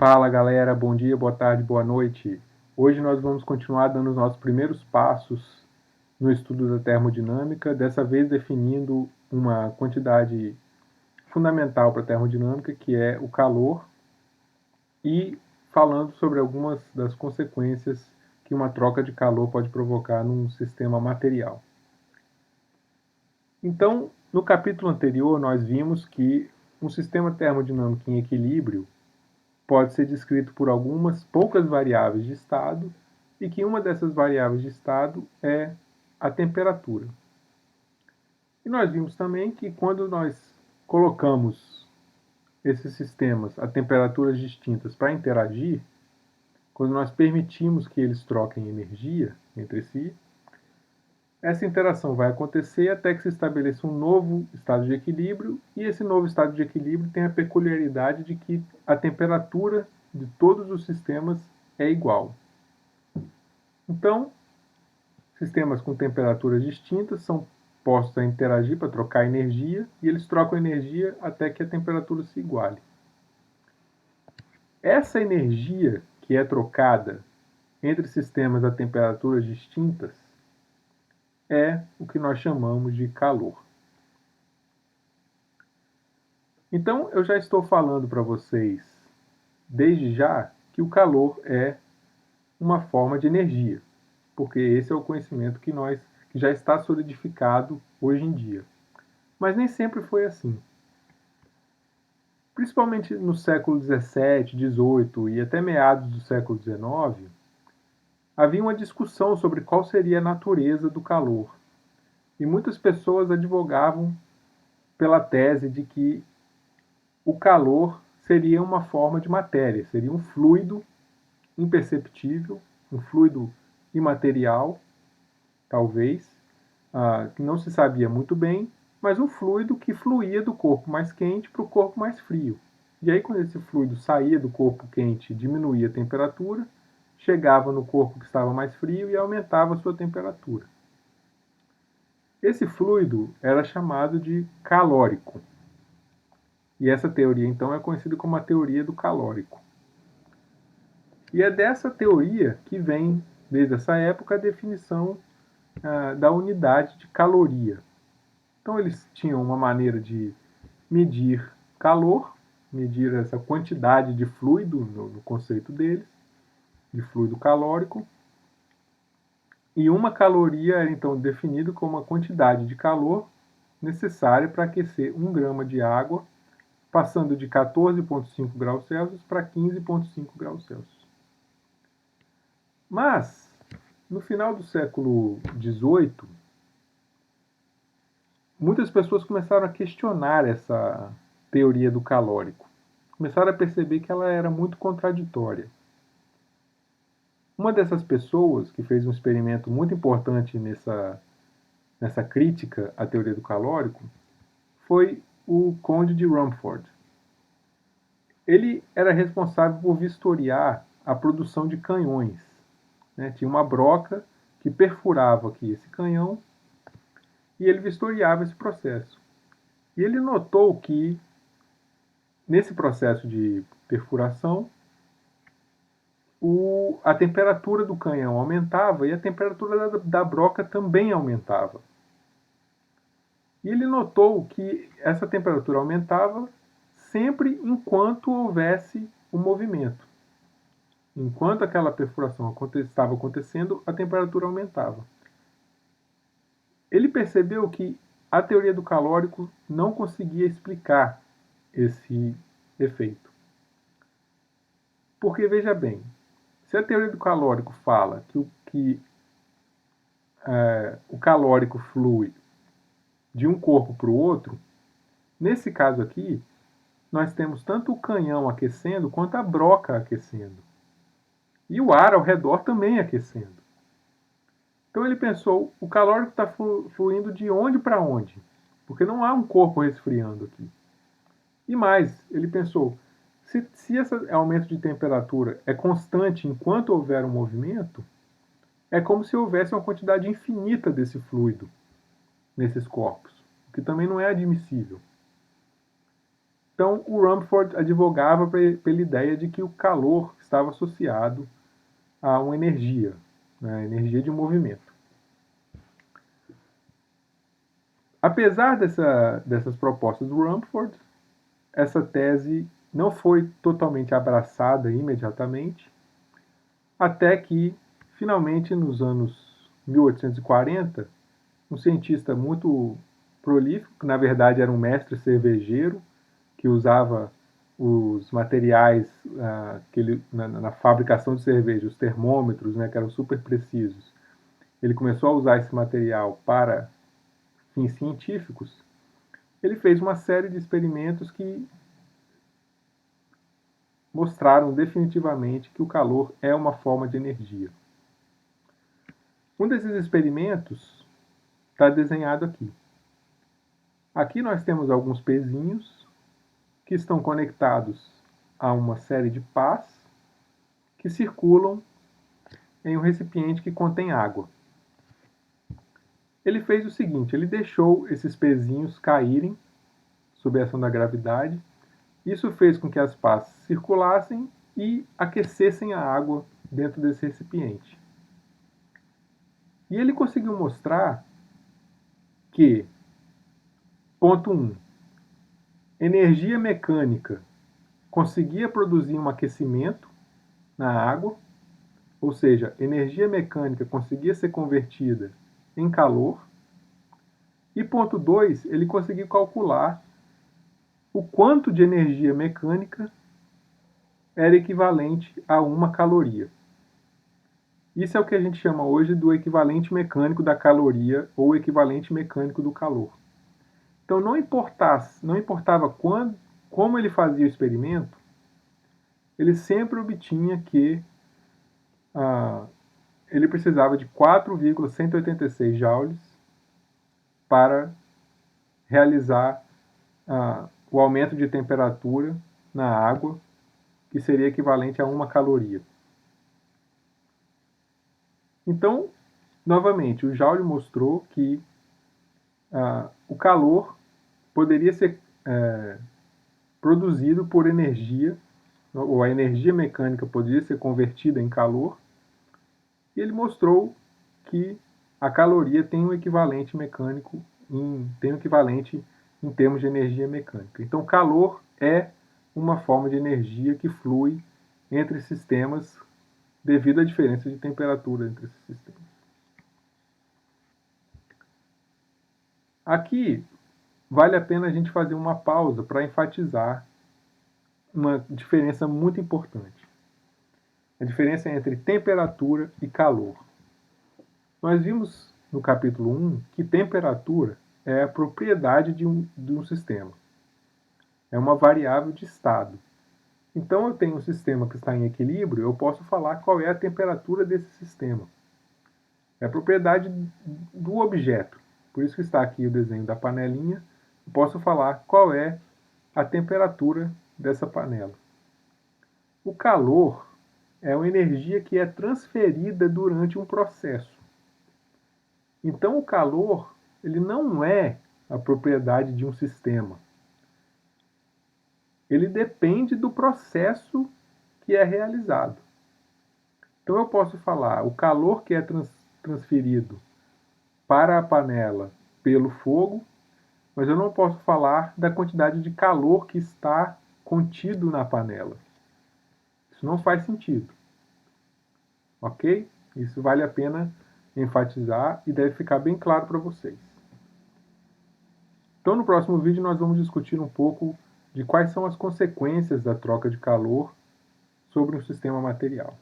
Fala galera, bom dia, boa tarde, boa noite. Hoje nós vamos continuar dando os nossos primeiros passos no estudo da termodinâmica, dessa vez definindo uma quantidade fundamental para a termodinâmica, que é o calor, e falando sobre algumas das consequências que uma troca de calor pode provocar num sistema material. Então, no capítulo anterior, nós vimos que um sistema termodinâmico em equilíbrio pode ser descrito por algumas poucas variáveis de estado e que uma dessas variáveis de estado é a temperatura. E nós vimos também que quando nós colocamos esses sistemas a temperaturas distintas para interagir, quando nós permitimos que eles troquem energia entre si, essa interação vai acontecer até que se estabeleça um novo estado de equilíbrio, e esse novo estado de equilíbrio tem a peculiaridade de que a temperatura de todos os sistemas é igual. Então, sistemas com temperaturas distintas são postos a interagir para trocar energia, e eles trocam energia até que a temperatura se iguale. Essa energia que é trocada entre sistemas a temperaturas distintas é o que nós chamamos de calor. Então, eu já estou falando para vocês, desde já, que o calor é uma forma de energia, porque esse é o conhecimento que já está solidificado hoje em dia. Mas nem sempre foi assim. Principalmente no século XVII, XVIII e até meados do século XIX, havia uma discussão sobre qual seria a natureza do calor. E muitas pessoas advogavam pela tese de que o calor seria uma forma de matéria, seria um fluido imperceptível, um fluido imaterial, talvez, que não se sabia muito bem, mas um fluido que fluía do corpo mais quente para o corpo mais frio. E aí, quando esse fluido saía do corpo quente, diminuía a temperatura, chegava no corpo que estava mais frio e aumentava a sua temperatura. Esse fluido era chamado de calórico. E essa teoria, então, é conhecida como a teoria do calórico. E é dessa teoria que vem, desde essa época, a definição da unidade de caloria. Então, eles tinham uma maneira de medir calor, medir essa quantidade de fluido no conceito deles, de fluido calórico. E uma caloria era, então, definida como a quantidade de calor necessária para aquecer 1 grama de água, passando de 14,5 graus Celsius para 15,5 graus Celsius. Mas, no final do século XVIII, muitas pessoas começaram a questionar essa teoria do calórico. Começaram a perceber que ela era muito contraditória. Uma dessas pessoas que fez um experimento muito importante nessa crítica à teoria do calórico foi o Conde de Rumford. Ele era responsável por vistoriar a produção de canhões. Tinha uma broca que perfurava aqui esse canhão e ele vistoriava esse processo. E ele notou que, nesse processo de perfuração, a temperatura do canhão aumentava e a temperatura da broca também aumentava. E ele notou que essa temperatura aumentava sempre enquanto houvesse o movimento. Enquanto aquela perfuração estava acontecendo, a temperatura aumentava. Ele percebeu que a teoria do calórico não conseguia explicar esse efeito. Porque, veja bem, se a teoria do calórico fala que o calórico flui de um corpo para o outro, nesse caso aqui, nós temos tanto o canhão aquecendo quanto a broca aquecendo. E o ar ao redor também aquecendo. Então ele pensou, o calórico está fluindo de onde para onde? Porque não há um corpo resfriando aqui. E mais, ele pensou, se esse aumento de temperatura é constante enquanto houver um movimento, é como se houvesse uma quantidade infinita desse fluido nesses corpos, o que também não é admissível. Então, o Rumford advogava pela ideia de que o calor estava associado a uma energia, né, energia de movimento. Apesar dessas propostas do Rumford, essa tese não foi totalmente abraçada imediatamente, até que, finalmente, nos anos 1840, um cientista muito prolífico, que na verdade era um mestre cervejeiro, que usava os materiais na fabricação de cerveja, os termômetros, né, que eram super precisos. Ele começou a usar esse material para fins científicos. Ele fez uma série de experimentos que mostraram definitivamente que o calor é uma forma de energia. Um desses experimentos está desenhado aqui. Aqui nós temos alguns pezinhos que estão conectados a uma série de pás que circulam em um recipiente que contém água. Ele fez o seguinte, ele deixou esses pezinhos caírem sob a ação da gravidade. Isso fez com que as pás circulassem e aquecessem a água dentro desse recipiente. E ele conseguiu mostrar que, ponto 1, energia mecânica conseguia produzir um aquecimento na água, ou seja, energia mecânica conseguia ser convertida em calor. E ponto 2, ele conseguiu calcular o quanto de energia mecânica era equivalente a uma caloria. Isso é o que a gente chama hoje do equivalente mecânico da caloria ou equivalente mecânico do calor. Então não importava como ele fazia o experimento, ele sempre obtinha que ele precisava de 4,186 joules para realizar o aumento de temperatura na água, que seria equivalente a uma caloria. Então, novamente, o Joule mostrou que o calor poderia ser produzido por energia, ou a energia mecânica poderia ser convertida em calor, e ele mostrou que a caloria tem um equivalente mecânico, tem um equivalente em termos de energia mecânica. Então, calor é uma forma de energia que flui entre sistemas devido à diferença de temperatura entre esses sistemas. Aqui vale a pena a gente fazer uma pausa para enfatizar uma diferença muito importante. A diferença entre temperatura e calor. Nós vimos no capítulo 1 que temperatura é a propriedade de um sistema. É uma variável de estado. Então eu tenho um sistema que está em equilíbrio, eu posso falar qual é a temperatura desse sistema. É a propriedade do objeto. Por isso que está aqui o desenho da panelinha. Eu posso falar qual é a temperatura dessa panela. O calor é uma energia que é transferida durante um processo. Então o calor, ele não é a propriedade de um sistema. Ele depende do processo que é realizado. Então eu posso falar o calor que é transferido para a panela pelo fogo, mas eu não posso falar da quantidade de calor que está contido na panela. Isso não faz sentido. Ok? Isso vale a pena enfatizar e deve ficar bem claro para vocês. Então no próximo vídeo nós vamos discutir um pouco de quais são as consequências da troca de calor sobre um sistema material.